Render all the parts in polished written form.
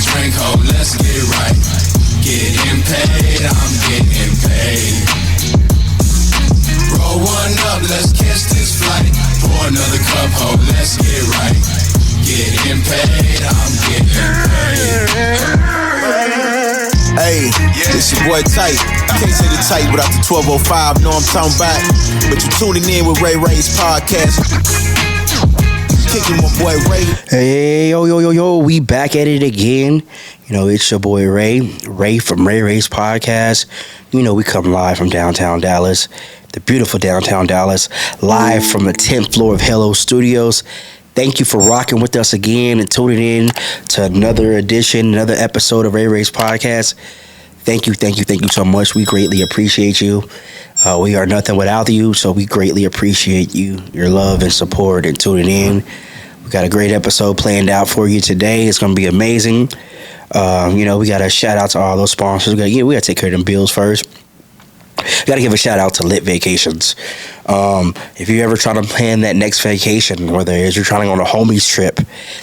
drink, ho, let's get right. Getting paid, I'm getting paid. Roll one up, let's catch this flight. Pour another cup, ho, let's get right. Getting paid, I'm getting paid. Hey, it's your boy Tight. Can't say the Tight without the 1205. Know I'm talking about. But you tuning in with Ray Ray's podcast. Kicking my boy Ray. Hey, yo, we back at it again. You know, it's your boy Ray from Ray Ray's podcast. You know, we come live from downtown Dallas, the beautiful downtown Dallas, live from the 10th floor of Hello Studios. Thank you for rocking with us again and tuning in to another edition, another episode of Ray Ray's podcast. Thank you so much. We greatly appreciate you. We are nothing without you, so we greatly appreciate you, your love and support and tuning in. We got a great episode planned out for you today. It's going to be amazing. You know, we got to shout out to all those sponsors. We got to take care of them bills first. Got to give a shout out to Lit Vacations. If you're ever trying to plan that next vacation, whether it's you're trying to go on a homies trip,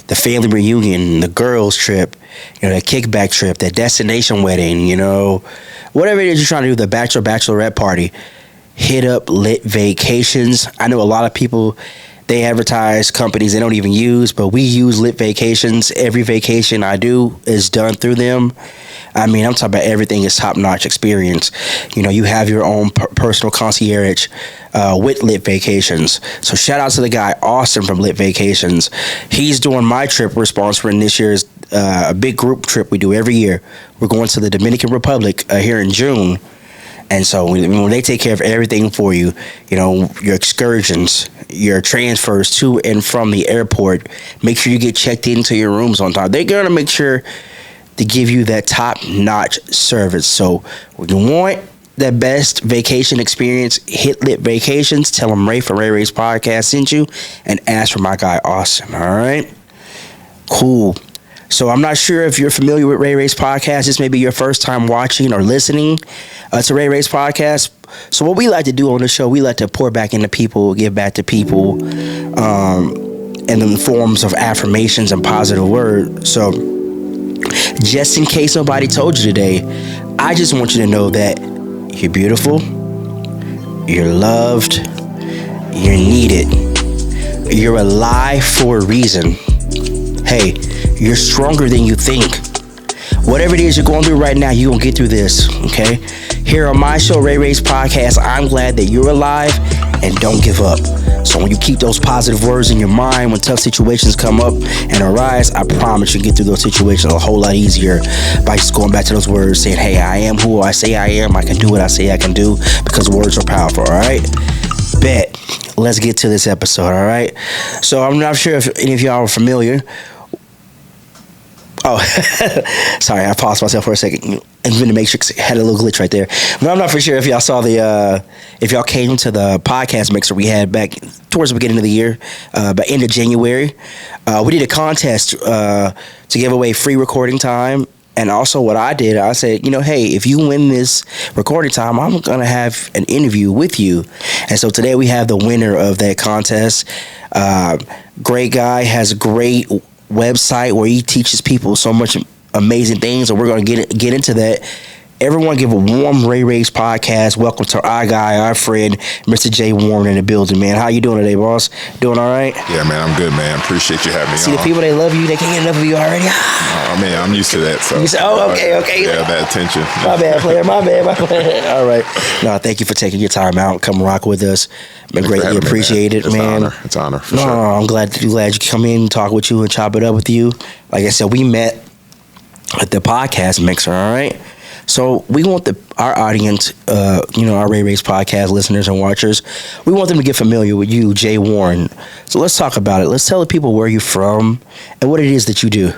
the family reunion, the girls trip, you know, that kickback trip, that destination wedding, you know, whatever it is you're trying to do, the bachelorette party, hit up Lit Vacations. I know a lot of people, they advertise companies they don't even use, but we use Lit Vacations. Every vacation I do is done through them. I mean, I'm talking about everything is top-notch experience. You know, you have your own personal concierge with Lit Vacations. So shout out to the guy, Austin from Lit Vacations. He's doing my trip. We're sponsoring this year's a big group trip we do every year. We're going to the Dominican Republic here in June. And so when they take care of everything for you, you know, your excursions, your transfers to and from the airport, make sure you get checked into your rooms on time. They're going to make sure to give you that top-notch service. So when you want that best vacation experience, hit Lit Vacations. Tell them Ray from Ray Ray's podcast sent you, and ask for my guy Austin. All right? Cool. So I'm not sure if you're familiar with Ray Ray's podcast. This may be your first time watching or listening to Ray Ray's podcast. So what we like to do on the show, we like to pour back into people, give back to people, and in the forms of affirmations and positive words. So just in case nobody told you today, I just want you to know that you're beautiful, you're loved, you're needed, you're alive for a reason. Hey, you're stronger than you think. Whatever it is you're going through right now, you're going to get through this, okay? Here on my show, Ray Ray's podcast, I'm glad that you're alive and don't give up. So when you keep those positive words in your mind, when tough situations come up and arise, I promise you can get through those situations a whole lot easier by just going back to those words, saying, hey, I am who I say I am. I can do what I say I can do, because words are powerful, all right? Bet. Let's get to this episode, all right? So I'm not sure if any of y'all are familiar. Oh, sorry, I paused myself for a second. And then the Matrix had a little glitch right there. But I'm not for sure if y'all saw if y'all came to the podcast mixer we had back towards the beginning of the year, by end of January. We did a contest to give away free recording time. And also what I did, I said, you know, hey, if you win this recording time, I'm going to have an interview with you. And so today we have the winner of that contest. Great guy, has a great website where he teaches people so much amazing things, and we're going to get into that. Everyone give a warm Ray Ray's podcast welcome to our guy, our friend, Mr. Jay Warren in the building, man. How you doing today, boss? Doing all right? Yeah, man, I'm good, man. Appreciate you having me on. See, the people, they love you. They can't get enough of you already. Oh, man, I'm used to that. So. Okay. Yeah, that attention. My bad, player. My bad. All right. No, thank you for taking your time out. Come rock with us. Been greatly appreciated, man. It's an honor, for sure. No, I'm glad you come in, talk with you, and chop it up with you. Like I said, we met at the podcast mixer, all right? So we want our audience, our Ray Ray's podcast listeners and watchers, we want them to get familiar with you, Jay Warren. So let's talk about it. Let's tell the people where you're from and what it is that you do.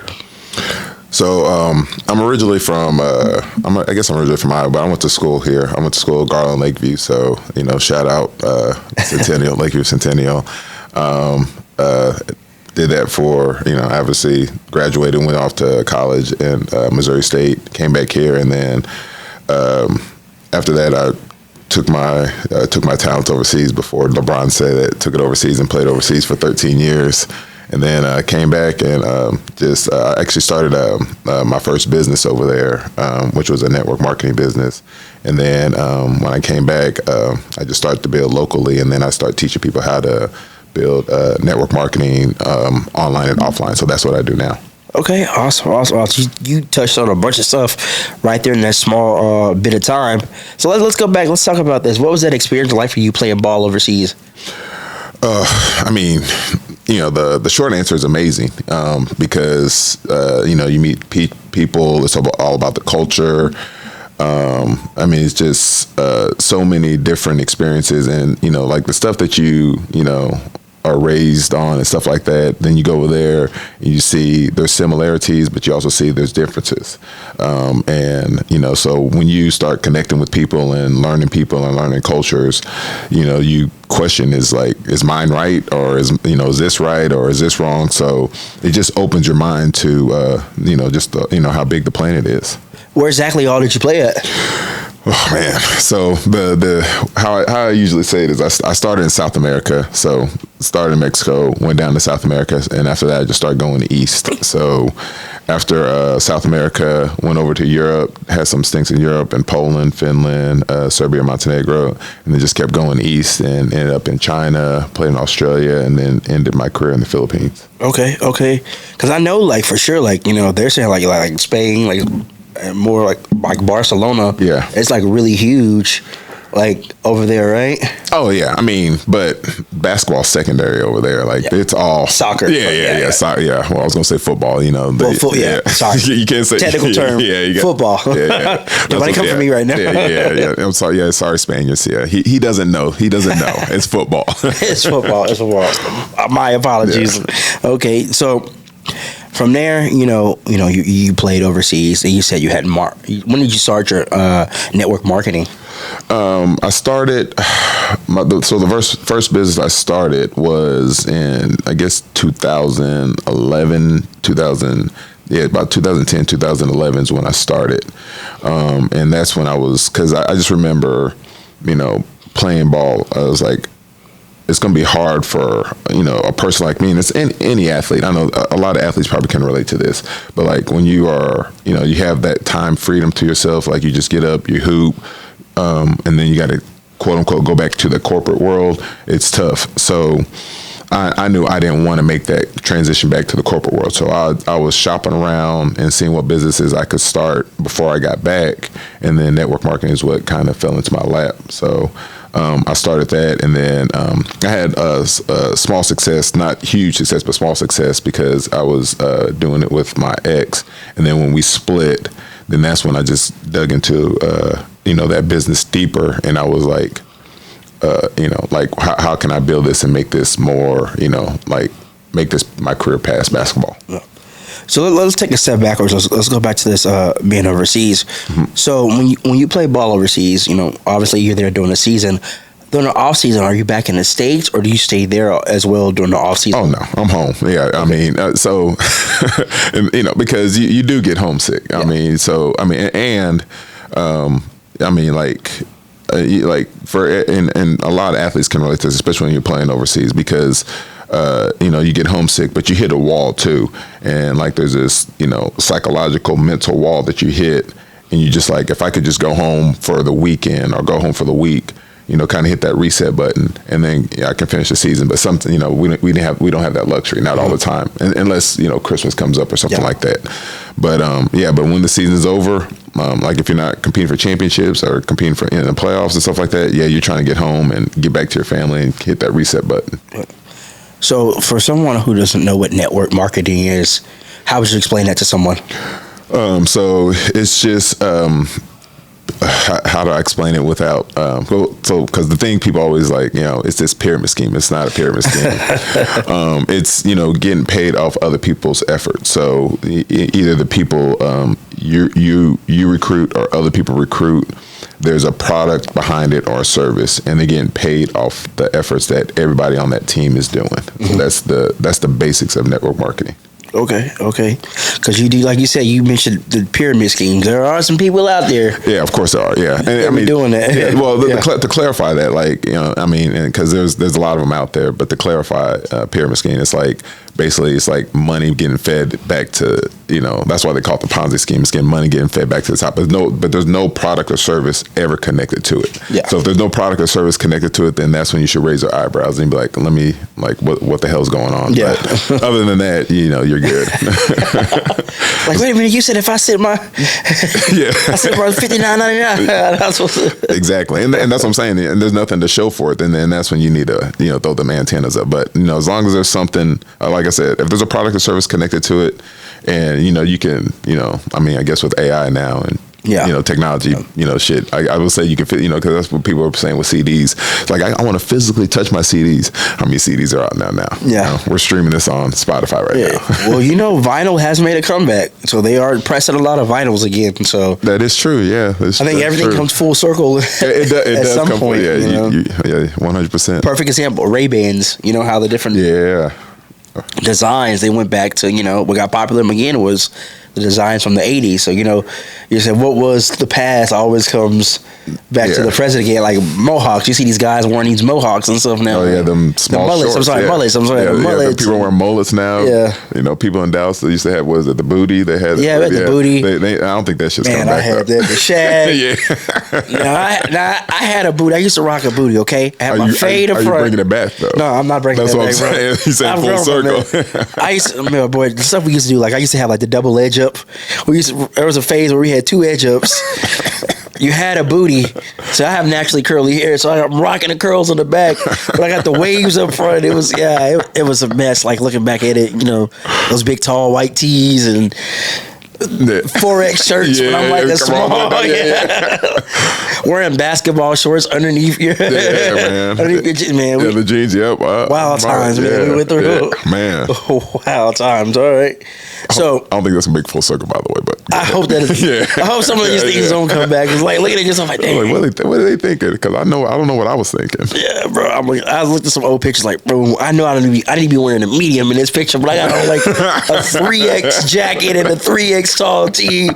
So I'm originally from, I'm originally from Iowa, but I went to school here. I went to school at Garland Lakeview. So, shout out Centennial, Lakeview Centennial. Did that for, obviously graduated, went off to college in Missouri State, came back here. And then after that, I took my talent overseas before LeBron said it, took it overseas and played overseas for 13 years. and then came back and just actually started my first business over there, which was a network marketing business. And then when I came back, I just started to build locally, and then I started teaching people how to build network marketing online and offline. So that's what I do now. Okay, awesome. You touched on a bunch of stuff right there in that small bit of time. So let's go back. Let's talk about this. What was that experience like for you playing ball overseas? I mean, the short answer is amazing, because you meet people. It's all about the culture. I mean, it's just so many different experiences, and like the stuff that you are raised on and stuff like that. Then you go over there and you see there's similarities, but you also see there's differences. And so when you start connecting with people and learning cultures, you question is mine right, or is this right, or is this wrong? So it just opens your mind to how big the planet is. Where exactly all did you play at? Oh man! So how I usually say it is I started in South America. So started in Mexico, went down to South America, and after that I just started going east. So after South America, went over to Europe, had some stints in Europe and Poland, Finland, Serbia, Montenegro, and then just kept going east and ended up in China, played in Australia, and then ended my career in the Philippines. Okay. Because I know, for sure, they're saying like Spain, more like Barcelona. Yeah, it's really huge, over there, right? Oh yeah, I mean, but basketball's secondary over there. It's all soccer. Yeah. Soccer. Yeah. Well, I was gonna say football. Soccer. You can't say technical term. Yeah, football. Yeah. Nobody come for me right now. Yeah. I'm sorry. Yeah, sorry, Spaniards. Yeah, he doesn't know. He doesn't know. It's football. It's football. My apologies. Yeah. Okay, so. From there, you played overseas, and you said you had when did you start your network marketing? I started. The first business I started was in, I guess, 2011, about 2010, 2011 is when I started, and that's when because I just remember, playing ball. I was like, it's going to be hard for, a person like me, and it's any athlete. I know a lot of athletes probably can relate to this, but when you are, you have that time freedom to yourself, you just get up, you hoop, and then you got to, quote unquote, go back to the corporate world. It's tough. So I knew I didn't want to make that transition back to the corporate world. So I was shopping around and seeing what businesses I could start before I got back. And then network marketing is what kind of fell into my lap. So I started that, and then I had a small success, not huge success, but small success, because I was doing it with my ex. And then when we split, then that's when I just dug into that business deeper, and I was like, how can I build this and make this more, make this my career past basketball. Yeah. So let's take a step backwards. Let's go back to this being overseas. Mm-hmm. So when you play ball overseas, obviously you're there during the season. During the off season, are you back in the States, or do you stay there as well during the off season? Oh no, I'm home. Yeah, I mean, so because you do get homesick. Yeah. I mean, and a lot of athletes can relate to this, especially when you're playing overseas, because you get homesick, but you hit a wall too, and there's this psychological mental wall that you hit, and you just if I could just go home for the weekend or go home for the week, kind of hit that reset button, and then I can finish the season. But something, we don't have that luxury, not all the time, unless Christmas comes up or something like that. But but when the season's over, if you're not competing for championships or competing for in the playoffs and stuff like that, you're trying to get home and get back to your family and hit that reset button. So for someone who doesn't know what network marketing is, how would you explain that to someone? So it's just how do I explain it without because the thing people always it's this pyramid scheme. It's not a pyramid scheme. It's getting paid off other people's effort. So either the people you recruit or other people recruit, there's a product behind it or a service, and they're getting paid off the efforts that everybody on that team is doing. Mm-hmm. So that's the basics of network marketing. Okay. Because you do, like you said, you mentioned the pyramid schemes. There are some people out there. Yeah, of course there are. Yeah, and doing that. Yeah, well, to clarify that, because there's a lot of them out there. But to clarify pyramid scheme, it's basically it's like money getting fed back to, that's why they call it the Ponzi scheme. It's getting money getting fed back to the top. But there's no product or service ever connected to it. Yeah. So if there's no product or service connected to it, then that's when you should raise your eyebrows and be like, what the hell's going on? Yeah. But other than that, you're good. Like, wait a minute, you said if I sit my I sit my $59.99. Exactly. And that's what I'm saying. And there's nothing to show for it. And then that's when you need to, throw them antennas up. But, as long as there's something, like I said, if there's a product or service connected to it, and, you can, I guess with AI now and, technology, shit. I would say you can fit, because that's what people are saying with CDs. It's like, I want to physically touch my CDs. How many CDs are out now? Yeah. We're streaming this on Spotify right now. Well, vinyl has made a comeback. So they are pressing a lot of vinyls again. So that is true. Yeah. I think everything comes full circle it at does some come point. Yeah, 100%. Perfect example, Ray-Bans. You know how the different designs, they went back to, what got popular again was the designs from the 80s. So, you said what was the past always comes back to the present again. Like mohawks. You see these guys wearing these mohawks and stuff now. Oh, yeah, them small mullets. shorts. Mullets. I'm sorry, mullets. People wearing mullets now. Yeah. People in Dallas that used to have, the booty? They had the booty. I don't think that shit's coming back. I had up. the shag. I had a booty. I used to rock a booty, okay? I had my fade in front. Are you bringing it back, though? No, I'm not bringing it back. That's what I'm saying. You said full circle. I used to, the stuff we used to do, like I used to have like the double edge up. There was a phase where we had 2 edge ups. You had a booty, so I have naturally curly hair, so I'm rocking the curls on the back, but I got the waves up front. It was it was a mess. Like looking back at it, those big tall white tees and 4X shirts, but I'm like a small, wearing basketball shorts underneath your, man. underneath your man. The jeans, yep. Wild times, man. We went through. Man. Wild times. All right. So I don't think that's a big full circle, by the way, but I hope that is. I hope some of these things don't come back. It's like looking at yourself like, damn. What are they thinking? Because I don't know what I was thinking. Yeah, bro. I looked at some old pictures, like, bro, I know I need to be wearing a medium in this picture, but I got on like a 3X jacket and a 3X tall tee.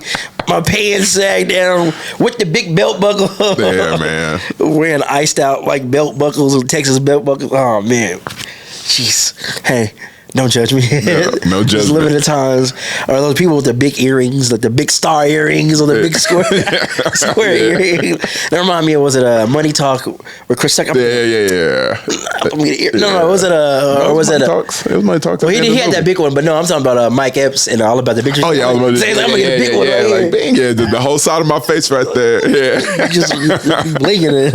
My pants sag down with the big belt buckle. Yeah, man. Wearing iced out like belt buckles and Texas belt buckles. Oh man, jeez. Hey. Don't judge me. No judgment. Just living the times. Or those people with the big earrings, like the big star earrings or the big square earrings. That remind me of, was it a Money Talk where Chris Tucker? Yeah. No, was it a? Or was it a? It was Money Talks. Well, he had that big one, but no, I'm talking about Mike Epps and All About the Pictures. Oh yeah, I'm gonna get a big one. Like, bang, the whole side of my face right there. Yeah, just blinking it.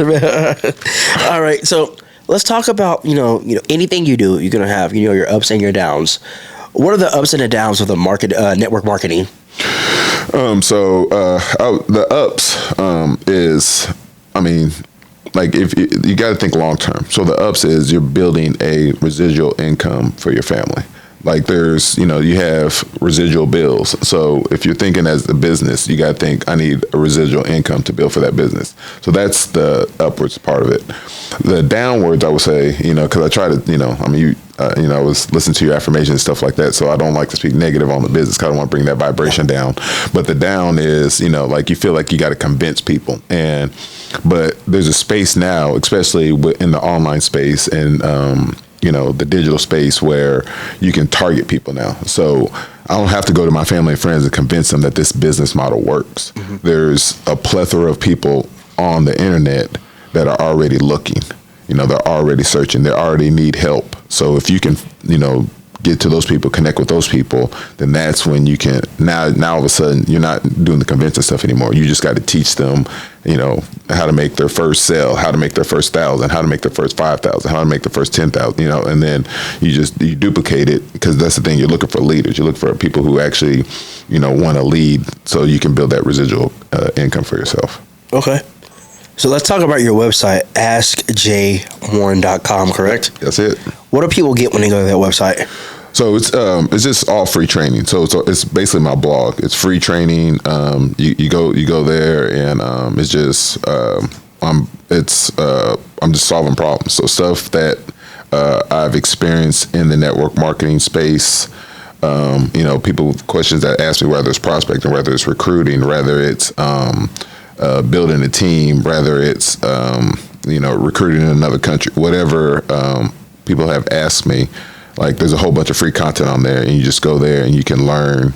All right, so. Let's talk about, anything you do, you're going to have, your ups and your downs. What are the ups and the downs of the network marketing? The ups is, like if you got to think long term. So the ups is you're building a residual income for your family. Like there's, you have residual bills. So if you're thinking as a business, you got to think, I need a residual income to build for that business. So that's the upwards part of it. The downwards, I would say, because I try to, I was listening to your affirmations and stuff like that. So I don't like to speak negative on the business because I don't want to bring that vibration down. But the down is, like you feel like you got to convince people. But there's a space now, especially in the online space and, the digital space where you can target people now. So I don't have to go to my family and friends and convince them that this business model works. Mm-hmm. There's a plethora of people on the internet that are already looking. They're already searching. They already need help. So if you can, get to those people, connect with those people, then that's when you can, now all of a sudden, you're not doing the convincing stuff anymore. You just got to teach them, how to make their first sale, how to make their first 1,000, how to make their first 5,000, how to make their first 10,000, and then you duplicate it, because that's the thing. You're looking for leaders. You look for people who actually, want to lead, so you can build that residual income for yourself. Okay. So let's talk about your website, askjwarren.com, correct? That's it. What do people get when they go to that website? So it's just all free training. So it's basically my blog. It's free training. You go there, and it's just I'm just solving problems. So stuff that I've experienced in the network marketing space. People questions that ask me, whether it's prospecting, whether it's recruiting, whether it's building a team, whether it's recruiting in another country, whatever people have asked me. Like there's a whole bunch of free content on there, and you just go there and you can learn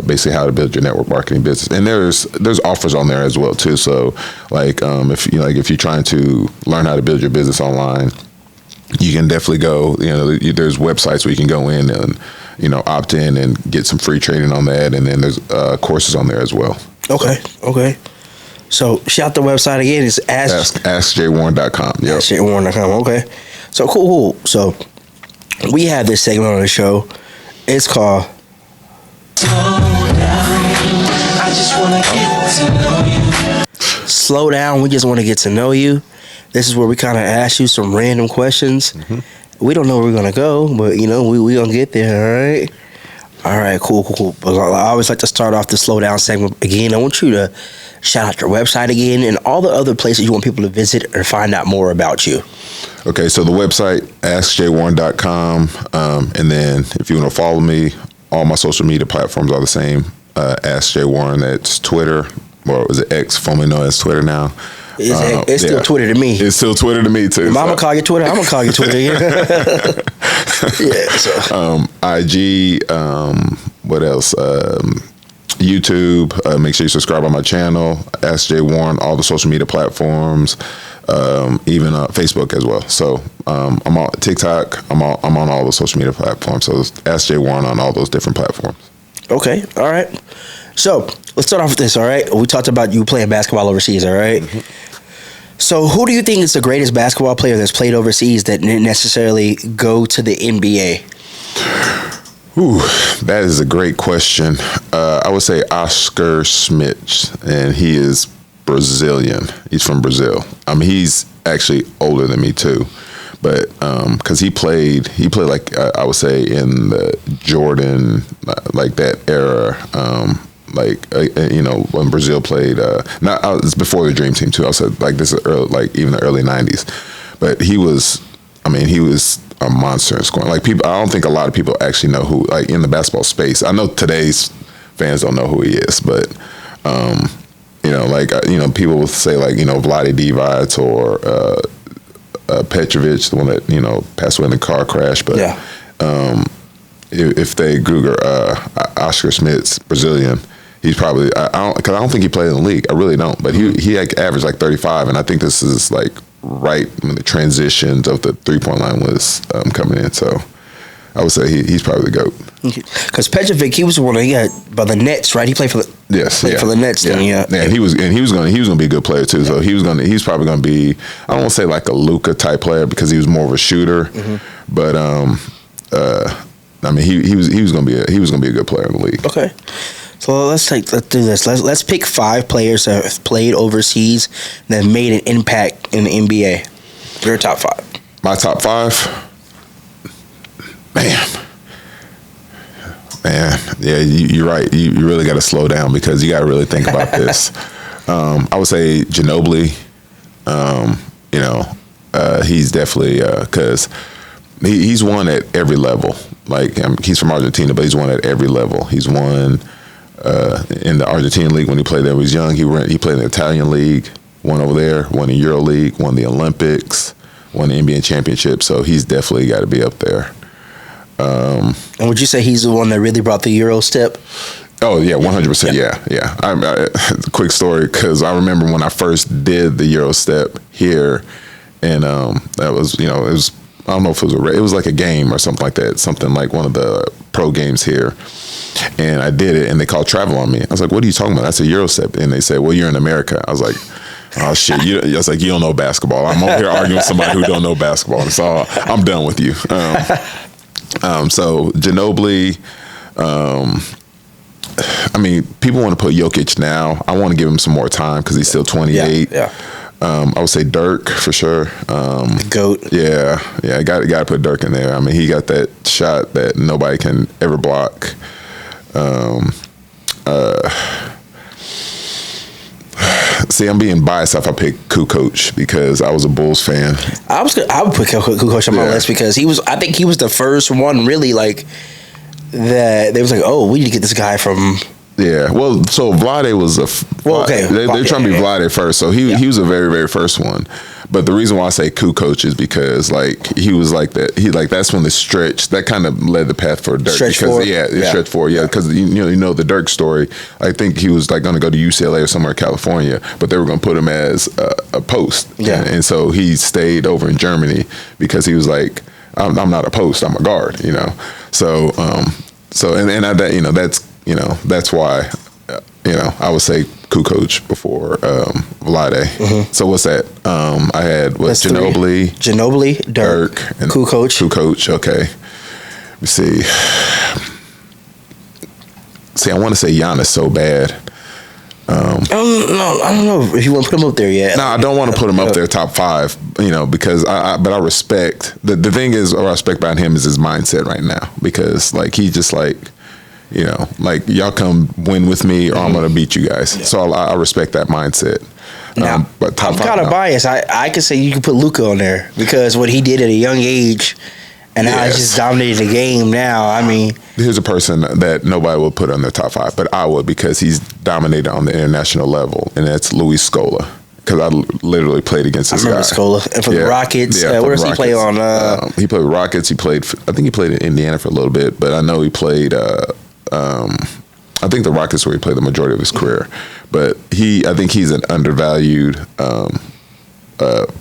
basically how to build your network marketing business. And there's offers on there as well too. So like if you're trying to learn how to build your business online, you can definitely go. There's websites where you can go in and opt in and get some free training on that, and then there's courses on there as well. Okay. So shout the website again. It's AskJWarren.com. Yep. AskJWarren.com. Okay. So cool. So we have this segment on the show. It's called Slow Down. We just want to get to know you. This is where we kind of ask you some random questions. Mm-hmm. We don't know where we're gonna go, but we gonna get there. All right. Cool. But I always like to start off the Slow Down segment again. I want you to shout out your website again and all the other places you want people to visit or find out more about you. Okay, so the website, AskJWarren.com, and then if you want to follow me, all my social media platforms are the same. AskJWarren. That's Twitter, or was it X, formerly known as Twitter now. It's still Twitter to me. It's still Twitter to me too. Mama call you Twitter. I'm gonna call you Twitter. Yeah. So. IG. What else? YouTube. Make sure you subscribe on my channel. AskJWarren. All the social media platforms. Even Facebook as well. So I'm on TikTok. I'm on all the social media platforms. So AskJWarren on all those different platforms. Okay. All right. So let's start off with this. All right. We talked about you playing basketball overseas. All right. Mm-hmm. So who do you think is the greatest basketball player that's played overseas that didn't necessarily go to the NBA? Ooh, that is a great question. I would say Oscar Schmidt, and he is Brazilian. He's from Brazil. I mean, he's actually older than me too, but because he played like I would say in the Jordan like that era. When Brazil played, it's before the Dream Team too. I said like this is early, like even the early '90s, but he was a monster in scoring. Like people, I don't think a lot of people actually know who, like in the basketball space. I know today's fans don't know who he is, but people will say like Vlade Divac or Petrovic, the one that passed away in the car crash, but yeah. If they Google Oscar Schmidt's Brazilian, he's probably I don't think he played in the league. I really don't, but he averaged like 35, and I think this is like right when the transitions of the 3-point line was coming in. So I would say he's probably the GOAT. Because Petrovic, he was the one that he got by the Nets, right? He played for the for the Nets. Yeah. Then, yeah. And he was going to be a good player too. Yeah. So he's probably going to be, I don't want to say like a Luka type player because he was more of a shooter, but I mean, he was going to be a good player in the league. Okay, so let's do this. Let's pick 5 players that have played overseas that have made an impact in the NBA. Your top 5. My top 5, man, yeah, you're right. You really got to slow down because you got to really think about this. I would say Ginobili. He's definitely because he's won at every level. Like he's from Argentina, but he's won at every level. He's won in the Argentine league when he played there. When he was young. He played in the Italian league, won over there, won the Euro League, won the Olympics, won the NBA championship. So he's definitely got to be up there. And would you say he's the one that really brought the Euro step? Oh yeah, 100%. Yeah. Quick story, because I remember when I first did the Euro step here, and that was it was. I don't know if it was like a game or something like that, something like one of the pro games here. And I did it, and they called travel on me. I was like, "What are you talking about?" That's a Euro step. And they said, "Well, you're in America." I was like, "Oh shit!" I was like, "You don't know basketball." I'm over here arguing with somebody who don't know basketball. So I'm done with you. So Ginobili. I mean, people want to put Jokic now. I want to give him some more time because he's still 28. Yeah. I would say Dirk for sure. The GOAT. Yeah. Got to put Dirk in there. I mean, he got that shot that nobody can ever block. See, I'm being biased if I pick Kukoc because I was a Bulls fan. I would put Kukoc on my list because I think he was the first one really like that. They was like, oh, we need to get this guy from Yeah, well, so Vlade was okay. They're trying to be Vlade first, so he was a very, very first one. But the reason why I say Kukoc is because like he was like that. That's when the stretch that kind of led the path for Dirk. Stretch because forward. stretch forward. Yeah, because you know the Dirk story. I think he was like going to go to UCLA or somewhere in California, but they were going to put him as a post. Yeah, and so he stayed over in Germany because he was like, I'm not a post, I'm a guard. So that's why I would say Kukoc before Vlade. Mm-hmm. So what's that? I had Ginobili, Dirk, and Kukoc. Okay. Let me see. I want to say Giannis so bad. I don't know if you want to put him up there yet. No, I don't want to put him up there top 5. Because I respect the thing is what I respect about him is his mindset right now because like he just like. Like y'all come win with me or I'm gonna beat you guys. Yeah. So I respect that mindset. Now, but I'm kind of biased. I could say you could put Luka on there because what he did at a young age, and now he's just dominating the game. Now, I mean, here's a person that nobody would put on their top 5, but I would because he's dominated on the international level, and that's Luis Scola. Because I literally played against this guy. I remember Scola. And for the Rockets, where does he play on? He played with Rockets. I think he played in Indiana for a little bit, but I know he played. I think the Rockets where he played the majority of his career, but I think he's an undervalued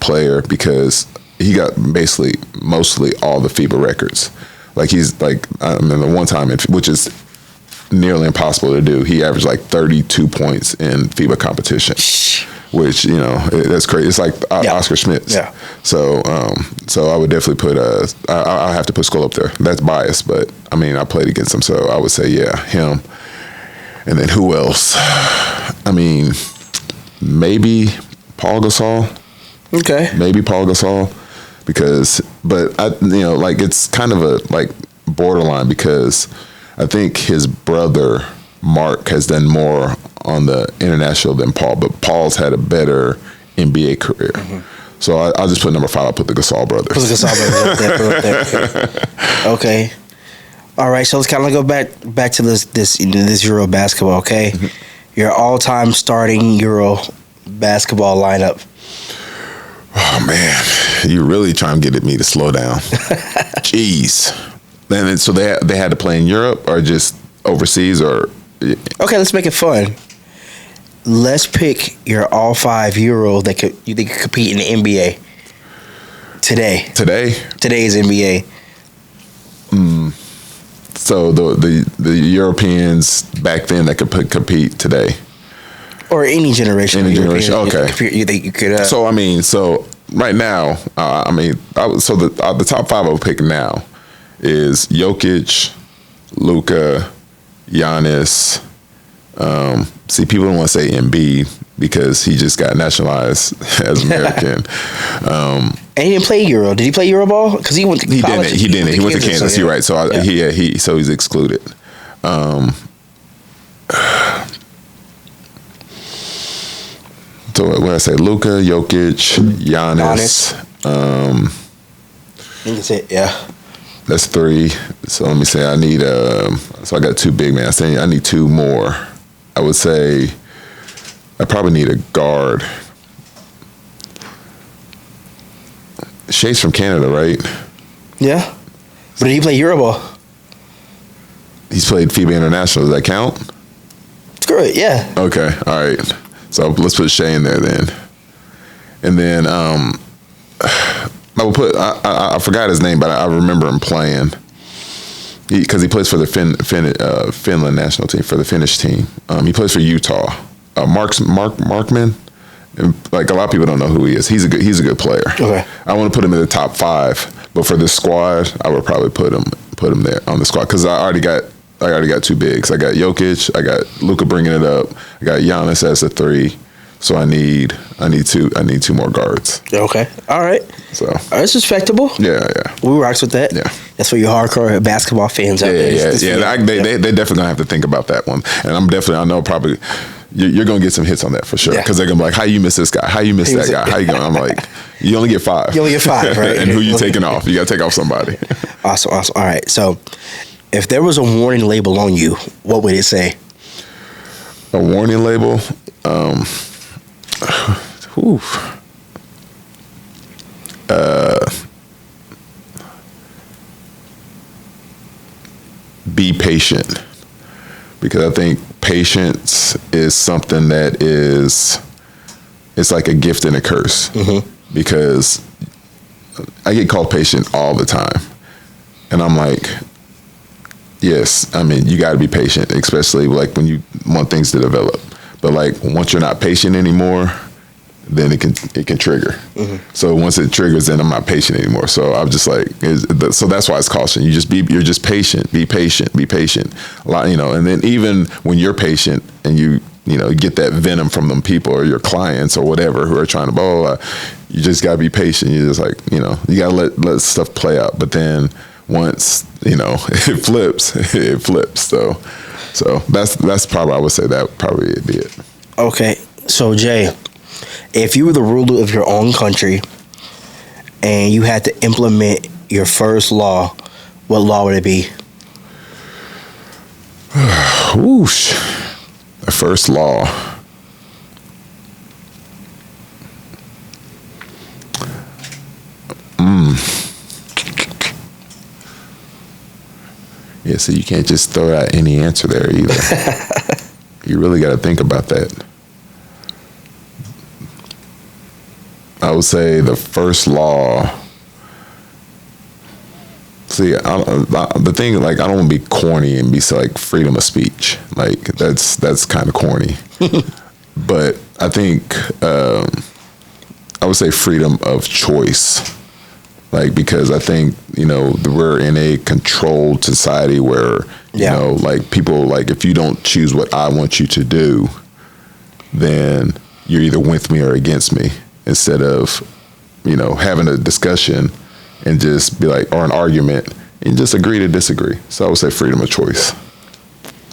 player because he got basically mostly all the FIBA records. Like he's like the one time, which is nearly impossible to do. He averaged like 32 points in FIBA competition, which that's crazy. It's like Oscar Schmitz. Yeah. So I would definitely put I have to put Skull up there. That's biased, but I mean I played against him, so I would say him. And then who else? I mean, maybe Paul Gasol. Okay. Maybe Paul Gasol, but it's kind of a like borderline because I think his brother Mark has done more on the international than Paul, but Paul's had a better NBA career. Mm-hmm. So I'll just put number 5. I'll put the Gasol brothers. Put the Gasol brothers up there. Okay. All right. So let's kind of go back to this Euro basketball. Okay, your all-time starting Euro basketball lineup. Oh man, you really trying to get me to slow down. Jeez. And so they had to play in Europe or just overseas or. Okay, let's make it fun. Let's pick your all 5 Euro that you think could compete in the NBA today. Today's NBA. So the Europeans back then that could compete today, or any generation. Okay. You think you could? So right now, the top 5 I would pick now is Jokic, Luka, Giannis. See, people don't want to say Embiid because he just got nationalized as American. And he didn't play Euro. Did he play Euro ball? Because he went to college. He didn't. He went to Kansas. You're right. So so he's excluded. So what did I say? Luka, Jokic, Giannis. I think that's it. Yeah. That's 3. So let me say I need so I got 2 big men. I need 2 more. I would say I probably need a guard. Shay's from Canada, right? Yeah. But did he play Euroball? He's played FIBA International. Does that count? It's great, yeah. Okay, all right. So let's put Shay in there then. And then I will put, I forgot his name, but I remember him playing. Because he plays for the Finland national team, for the Finnish team. He plays for Utah. Markman. And like a lot of people don't know who he is. He's a good player. Okay. I want to put him in the top 5, but for this squad, I would probably put him there on the squad because I already got 2 bigs. I got Jokic. I got Luka bringing it up. I got Giannis as a 3. So I need 2 more guards. Okay. All right. So that's respectable. Yeah. We rocks with that. Yeah. That's for your hardcore basketball fans out there. Yeah. They definitely gonna have to think about that one. And I know probably you're gonna get some hits on that for sure. Because they're gonna be like, how you miss this guy? How you miss that guy? How you going? I'm like, you only get 5. You only get 5, right? And who you taking off? You gotta take off somebody. Awesome. All right. So if there was a warning label on you, what would it say? A warning label. Whew. Be patient, because I think patience is something that it's like a gift and a curse. Because I get called patient all the time, and I'm like, yes, I mean, you got to be patient, especially like when you want things to develop. But like once you're not patient anymore, then it can trigger. So once it triggers, then I'm not patient anymore. So I'm just like, so that's why it's caution. You're just patient. Be patient. Be patient. A lot, and then even when you're patient and you get that venom from them people or your clients or whatever who are trying to you just gotta be patient. You just like, you gotta let stuff play out. But then once it flips, it flips. So that's probably, I would say that probably would be it. Okay, so Jay, if you were the ruler of your own country and you had to implement your first law, what law would it be? Whoosh. The first law. Yeah, so you can't just throw out any answer there either. You really got to think about that. I would say the first law. See, the thing, like, I don't want to be corny and be like freedom of speech. Like that's kind of corny. But I think I would say freedom of choice. Like, because I think, we're in a controlled society where, like people, like if you don't choose what I want you to do, then you're either with me or against me, instead of, having a discussion and just be like, or an argument, and just agree to disagree. So I would say freedom of choice.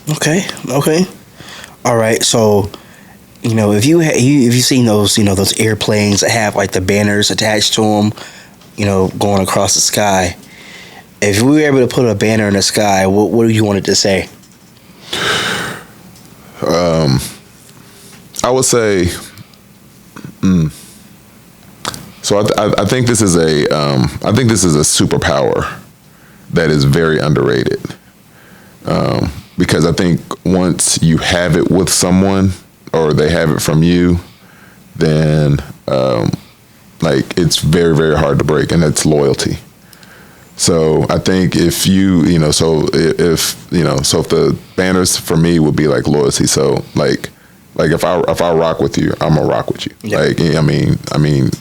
Okay. All right. So, if you've seen those, those airplanes that have like the banners attached to them, going across the sky. If we were able to put a banner in the sky, what do you want it to say? I would say, so I think this is a superpower that is very underrated. Because I think once you have it with someone or they have it from you, then like it's very, very hard to break, and it's loyalty. So I think if if the banners for me would be like loyalty. So like if I rock with you, I'm gonna rock with you. Yeah. Like I mean,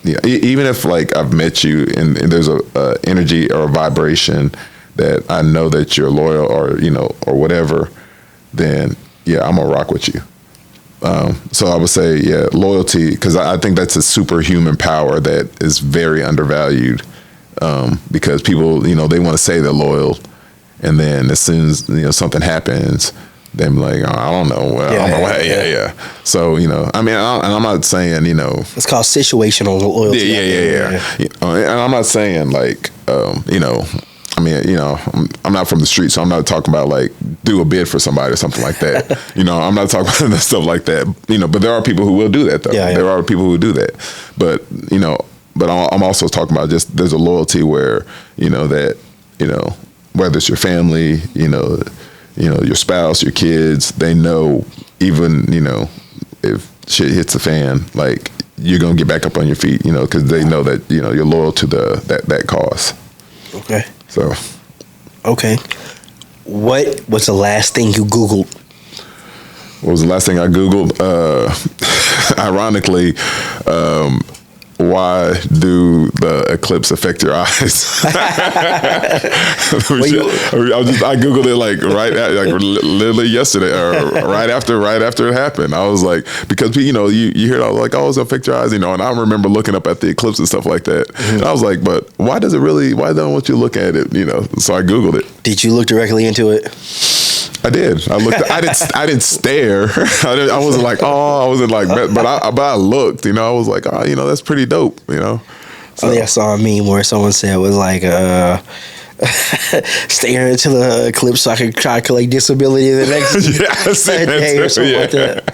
yeah, even if like I've met you and there's a energy or a vibration that I know that you're loyal or or whatever, then yeah, I'm gonna rock with you. So I would say, yeah, loyalty, because I think that's a superhuman power that is very undervalued. Because people, they want to say they're loyal, and then as soon as something happens, they're like, I don't know. Well, yeah. So I mean, and I'm not saying it's called situational loyalty. Yeah. And I'm not saying like I mean, I'm not from the street, so I'm not talking about like do a bid for somebody or something like that. I'm not talking about stuff like that. But there are people who will do that though. Yeah. There are people who do that. But but I'm also talking about just there's a loyalty where that whether it's your family, your spouse, your kids, they know even if shit hits the fan, like you're gonna get back up on your feet, because they know that you're loyal to that cause. Okay. So, okay. What was the last thing you Googled? What was the last thing I Googled? Ironically, why do the eclipse affect your eyes? I Googled it like literally yesterday, or right after it happened. I was like, because you hear it, I was like, oh, it's gonna affect your eyes, and I remember looking up at the eclipse and stuff like that. Mm-hmm. And I was like, but why don't I want you to look at it? So I Googled it. Did you look directly into it? I did. I looked. I didn't stare. I wasn't like, oh, I wasn't like, but I looked. I was like, oh, that's pretty dope. So. I think I saw a meme where someone said it was like Staring into the eclipse so I can calculate disability the next I see that day or too, something like that.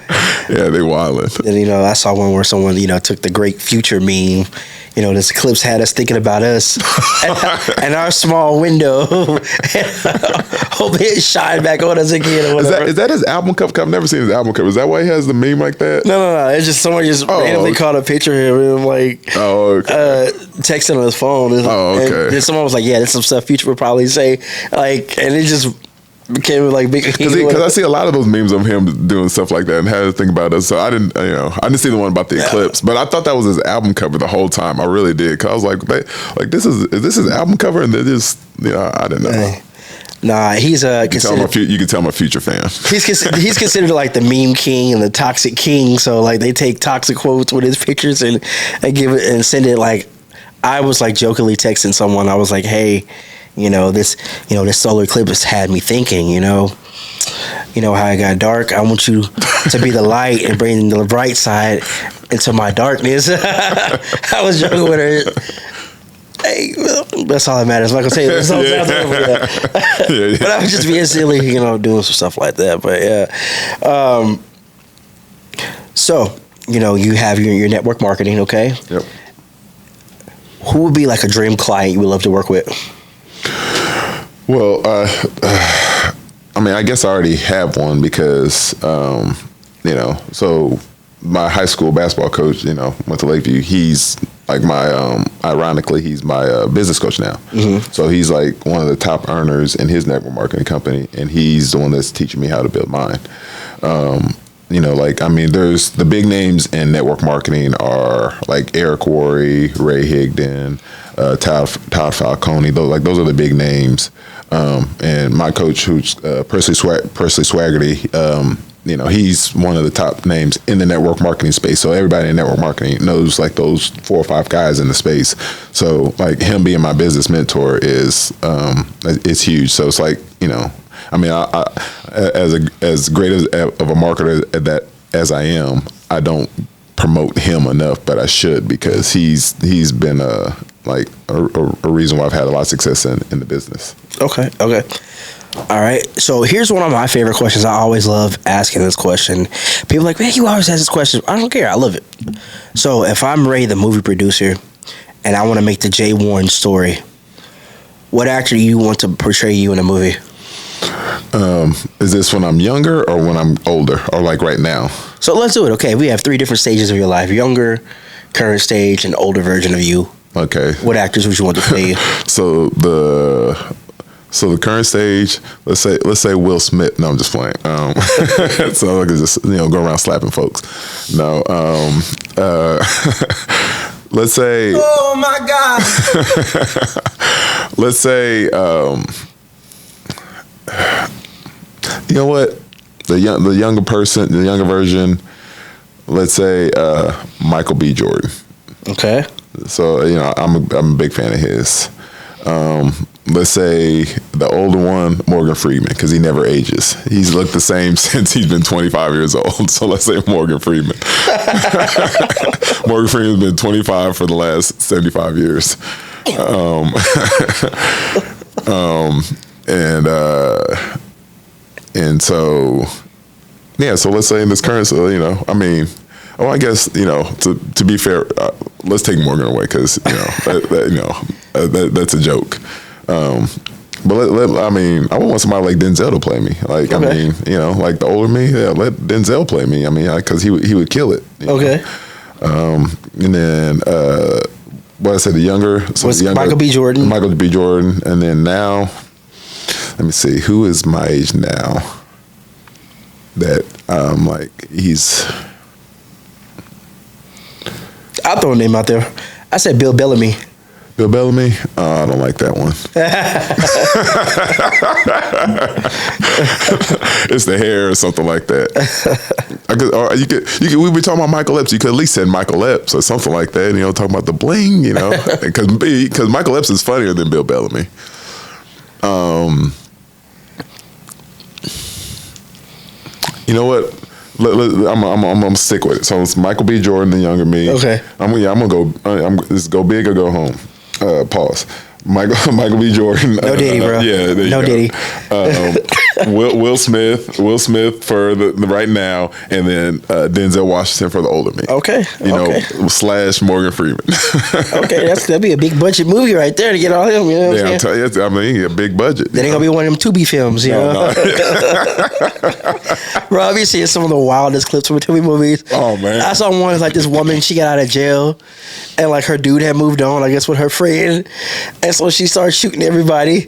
Yeah, they wildin'. And I saw one where someone took the Great Future meme. This eclipse had us thinking about us and our small window. Hope it shine back on us again or whatever. Is that his album cover? I've never seen his album cover. Is that why he has the meme like that? No. It's just someone randomly caught a picture of him texting on his phone. And then someone was like, "Yeah, there's some stuff Future would probably say." And it just became big. Because I see a lot of those memes of him doing stuff like that and had to think about us. So I didn't see the one about the eclipse, but I thought that was his album cover the whole time. I really did. Cause I was like, is this his album cover? And they just, I didn't know. Nah, he's you can tell I'm a Future fan. He's considered like the meme king and the toxic king. So they take toxic quotes with his pictures and give it and send it. I was jokingly texting someone. I was like, hey, this solar eclipse had me thinking. How it got dark. I want you to be the light and bring the bright side into my darkness. I was joking with her. Hey, that's all that matters. I'm not gonna say this. But I was just being silly, doing some stuff like that. But yeah. So you have your network marketing, okay? Yep. Who would be a dream client you would love to work with? Well, I guess I already have one because, so my high school basketball coach, went to Lakeview. He's ironically, he's my business coach now. Mm-hmm. So he's one of the top earners in his network marketing company, and he's the one that's teaching me how to build mine. There's the big names in network marketing are Eric Worre, Ray Higdon, Todd Falcone. Those are the big names. And my coach, who's Presley Swaggerty, he's one of the top names in the network marketing space. So everybody in network marketing knows those 4 or 5 guys in the space. So him being my business mentor is huge. So it's as great of a marketer as I am, I don't promote him enough, but I should because he's been a reason why I've had a lot of success in the business. Okay. All right. So here's one of my favorite questions. I always love asking this question. People are like, man, you always ask this question. I don't care. I love it. So if I'm Ray, the movie producer, and I want to make the Jay Warren story, what actor do you want to portray you in a movie? Is this when I'm younger or when I'm older or right now? So let's do it. Okay. We have 3 different stages of your life: younger, current stage, and older version of you. Okay. What actors would you want to play you? So the current stage, let's say Will Smith. No, I'm just playing. So I could just go around slapping folks. No. Let's say. Oh my God. Let's say. You know what? The younger person, the younger version. Let's say Michael B. Jordan. Okay. So I'm a big fan of his. Let's say the older one, Morgan Freeman, because he never ages. He's looked the same since he's been 25 years old. So let's say Morgan Freeman. Morgan Freeman's been 25 for the last 75 years. And so, yeah, so let's say in this current, I guess, to be fair, let's take Morgan away because, that's a joke. But I would want somebody like Denzel to play me. Okay. The older me, yeah, let Denzel play me. Because he would kill it. Okay. And then, what I said, the younger. So Michael B. Jordan. Michael B. Jordan. And then now, let me see, who is my age now that he's... I'll throw a name out there. I said Bill Bellamy. Bill Bellamy? I don't like that one. It's the hair or something like that. We were talking about Michael Epps. You could at least send Michael Epps or something like that. Talking about the bling. Because Michael Epps is funnier than Bill Bellamy. You know what? I'm gonna stick with it. So it's Michael B. Jordan, the younger me. Okay. I'm gonna go. Just go big or go home. Pause. Michael B. Jordan. No Diddy, bro. Yeah, there you no go. Diddy. Will Smith for the right now, and then Denzel Washington for the older me. Okay. / Morgan Freeman. Okay, that'd be a big budget movie right there to get all them. You know what I'm saying? I mean, a big budget. That ain't gonna be one of them Tubi films, you know. No. Bro, I've been seeing some of the wildest clips from Tubi movies. Oh man, I saw one like this woman. She got out of jail, and like her dude had moved on, I guess, with her friend, and so she started shooting everybody.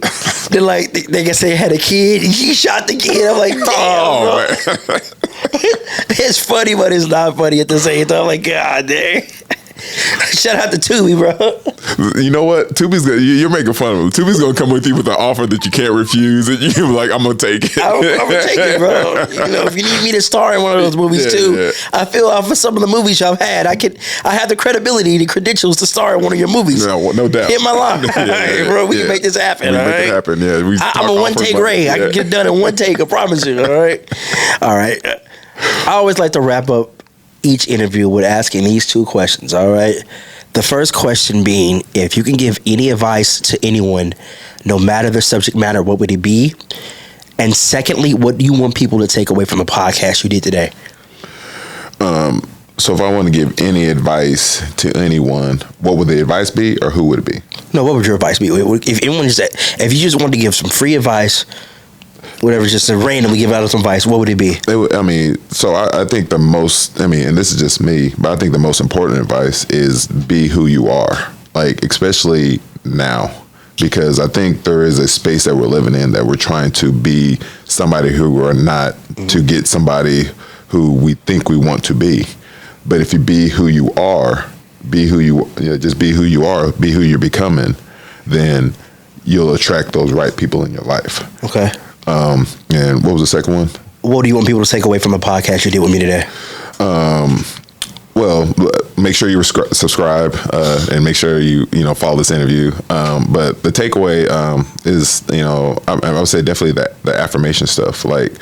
Then like they guess they had a kid, and she shot the kid. I'm like, damn, bro. man. It's funny, but it's not funny at the same time. I'm like, God dang. Shout out to Tubi, bro. You know what? Tubi's you're making fun of him. Tubi's gonna come with you with an offer that you can't refuse, and you're like, I'm gonna take it. I'm gonna take it, bro. You know, if you need me to star in one of those movies too, yeah. I feel for some of the movies y'all had, I have the credibility, the credentials to star in one of your movies. No doubt. Hit my line, hey, bro. We can make this happen. We all make right? it happen. Yeah, I'm a one take Ray. I can get it done in one take. I promise you. All right. I always like to wrap up each interview with asking these two questions. All right. The first question being, if you can give any advice to anyone, no matter the subject matter, what would it be? And secondly, what do you want people to take away from the podcast you did today? So if I want to give any advice to anyone, what would the advice be, or who would it be? No, what would your advice be? If you just wanted to give some free advice, whatever, just to randomly give out some advice, what would it be? I think the most, and this is just me, but I think the most important advice is be who you are, like, especially now, because I think there is a space that we're living in that we're trying to be somebody who we're not to get somebody who we think we want to be. But if you be who you are, just be who you are, be who you're becoming, then you'll attract those right people in your life. Okay. And what was the second one? What do you want people to take away from the podcast you did with me today? Well, make sure you subscribe and make sure you follow this interview. But the takeaway is, I would say definitely the affirmation stuff. Like,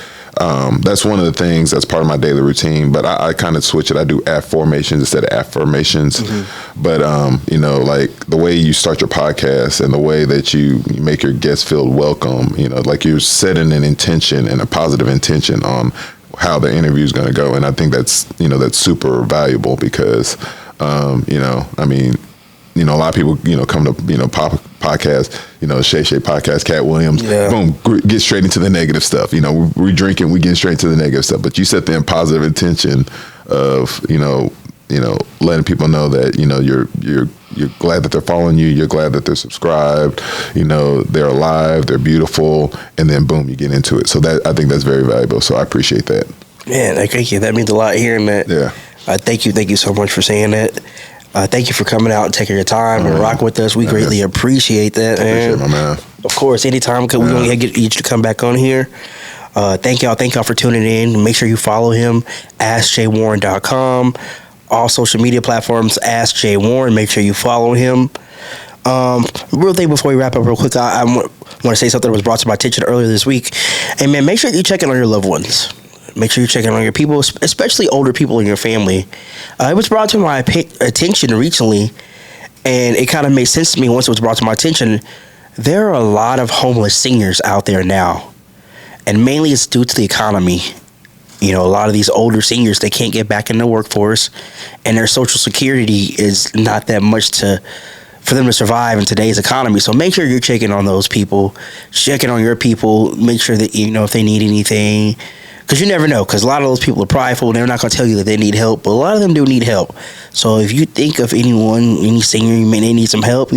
that's one of the things that's part of my daily routine. But I kind of switch it. I do affirmations instead of affirmations. Mm-hmm. But like the way you start your podcast and the way that you make your guests feel welcome. Like you're setting an intention and a positive intention on how the interview is going to go, and I think that's super valuable because a lot of people come to podcast, Shay Shay podcast, Cat Williams, boom, get straight into the negative stuff. We drinking, we get straight into the negative stuff, but you set the positive intention of letting people know that you're glad that they're following you, you're glad that they're subscribed, they're alive, they're beautiful, and then boom, you get into it. So I think that's very valuable. So I appreciate that. Man, thank you. That means a lot hearing that. Yeah. Thank you so much for saying that. Thank you for coming out and taking your time and rocking with us. We greatly appreciate that. Appreciate it, my man. Of course, anytime we're going to get you to come back on here. Thank y'all for tuning in. Make sure you follow him, AskJayWarren.com. All social media platforms, Ask Jay Warren. Make sure you follow him. Real thing before we wrap up real quick, I want to say something that was brought to my attention earlier this week. Hey, man, make sure you check in on your loved ones. Make sure you check in on your people, especially older people in your family. It was brought to my attention recently, and it kind of made sense to me once it was brought to my attention. There are a lot of homeless seniors out there now, and mainly it's due to the economy. A lot of these older seniors, they can't get back in the workforce, and their Social Security is not that much for them to survive in today's economy. So make sure you're checking on those people, checking on your people, make sure that if they need anything, because you never know, because a lot of those people are prideful, and they're not going to tell you that they need help, but a lot of them do need help. So if you think of any senior, they need some help,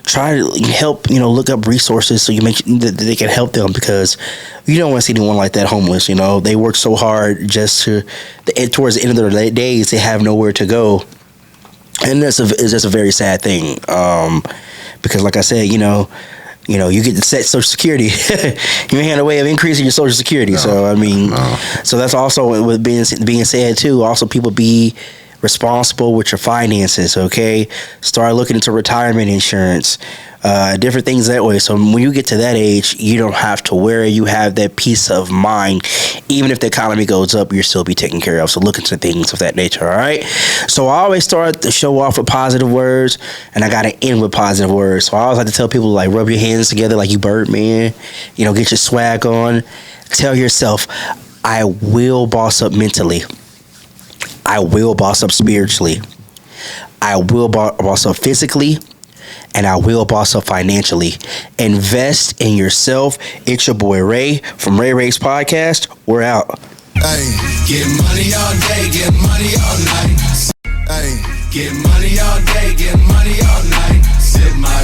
try to help, look up resources so you make sure that they can help them, because you don't want to see anyone like that homeless. They work so hard just towards the end of their days, they have nowhere to go. And that's a very sad thing. Because like I said, you get to set Social Security. You ain't had a way of increasing your Social Security. So, so that's also with being said too. Also, people be responsible with your finances, okay? Start looking into retirement insurance, different things that way. So when you get to that age, you don't have to worry. You have that peace of mind. Even if the economy goes up, you'll still be taken care of. So look into things of that nature, all right? So I always start the show off with positive words, and I got to end with positive words. So I always like to tell people, like, rub your hands together like you Birdman. You know, get your swag on. Tell yourself, I will boss up mentally. I will boss up spiritually. I will boss up physically. And I will boss up financially. Invest in yourself. It's your boy Ray from Ray Ray's Podcast. We're out. Hey, get money all day, get money all night. Hey, get money all day, get money all night. Sip my